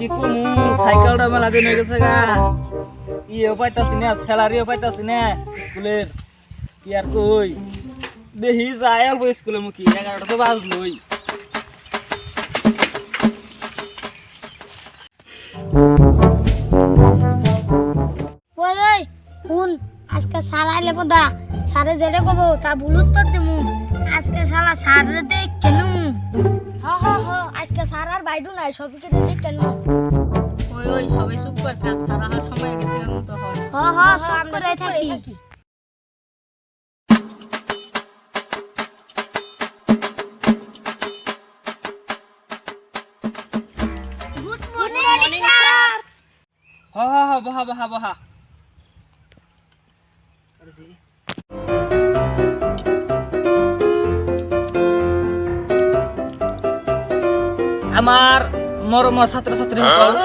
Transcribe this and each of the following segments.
কি কমু সাইকেলটা মেলা দিন হয়ে গেছে গা ইয়েও পাইতাছি না স্যালারিও পাইতাছি না স্কুলের কি আর কই দেখি যাই আর স্কুলে মুখি 11টা তো বাজলই ওই ওই শুন আজকে স্যার আইলে বোধা স্যারে যেটা কব তা ভুল উত্তর দেবো আজকে শালা স্যারে দেখ কেন আজকে স্যার আর বাইডু নাই সবকে দেখ কেন ওই ওই সবাই চুপ করে থাক সারা হার সময় গেছে এখন তো হয় চুপ করে থাকি গুড মর্নিং স্যার বহা বহা বহা আমার মৰমৰ ছাত্ৰ ছাত্ৰীসকল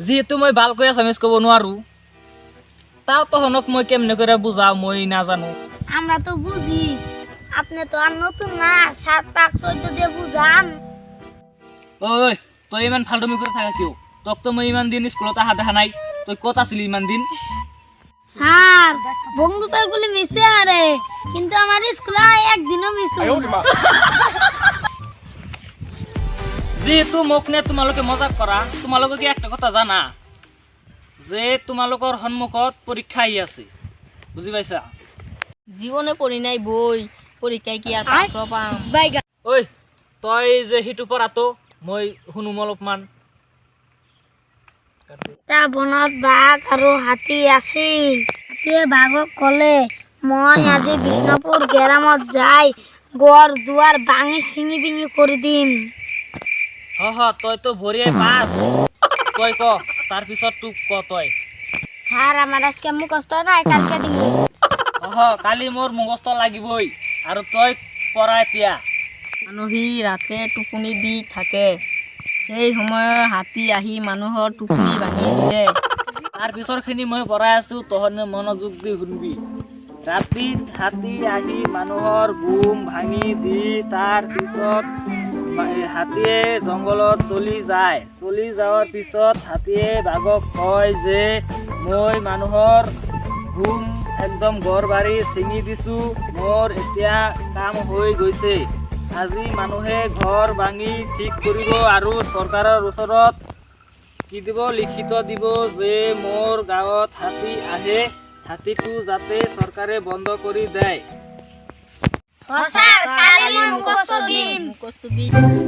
যিহেতু মই ভালকৈ আছামিজ ক'ব নোৱাৰো তাও তহনক মই কেমনে করে বুঝাও মই নাজানো আমরা তো বুঝি আপনি তো আর নতুন না 7 পাক 14 দিয়ে বুঝান ওই তই ইমান ফালতুমি করে থাকা কিয় তোক তো মই ইমান দিন স্কুলত আহা দেখা নাই তই ক'ত আছিলি ইমান দিন স্যার বন্ধু পেরগুলি মিশে আরে কিন্তু আমার স্কুলে একদিনও মিস হয়নি যেহেতু মোক নে তোমালোকে মজাক কৰা তোমালোকে কি একটা কথা জানা যে তোমালোকৰ সন্মুখত পৰীক্ষা আহি আছে বুজি পাইছা জীবনে পড়ি নাই বই পরীক্ষায় কি আর পাত্র পাম ঐ তই যে হিটু পৰাটো মই শুনুম অলপমান তা বনত বাঘ আৰু হাতী আছিল হাতীয়ে বাঘক কলে মই আজি বিষ্ণুপুৰ গেৰামত যাই গড় দুৱাৰ ভাঙি ছিঙি বিঙি কৰি দিম তই তো ভৰিয়ে পাছ তই ক তাৰ পিছত তোক ক তই স্যার আমার আজকে মুখস্থ নাই কালকে দিম কালি মোৰ মুখস্থ লাগিবই আৰু তই পঢ়া এতিয়া মানুহি ৰাতে টোপনি দি থাকে সেই সময়ত হাতী আহি মানুহৰ টোপনি ভাঙি দিলে তাৰ পিছৰখিনি মই পঢ়াই আছো তহঁতে মনোযোগ দি শুনবি ৰাতিত হাতী আহি মানুহৰ ঘুম ভাঙি দি তাৰ পিছত হাতীয়ে জংঘলত চলি যোৱাৰ পিছত হাতীয়ে বাঘক কয় যে মই মানুহৰ ঘুম একদম ঘৰ বাৰী ছিঙি দিছো মোৰ এতিয়া কাম হৈ গৈছে আজি মানুহে ঘৰ ভাঙি ঠিক কৰিব আৰু চৰকাৰৰ ওচৰত কি দিব লিখিত দিব যে মোৰ গাঁৱত হাতী আহে হাতীটো যাতে চৰকাৰে বন্ধ কৰি দেয়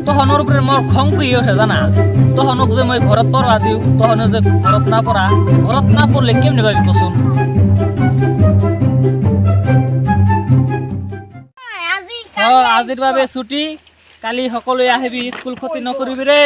তহনৰ উপরে মোৰ খং কৰি উঠে জানা তহনক যে মই ঘৰত পঢ়া দিওঁ তহনে যে ঘৰত না পঢ়লে কেমনে পাবি কচোন আজিৰ বাবে ছুটি কালি সকলোৱে আহিবি স্কুল ক্ষতি নকৰিবি ৰে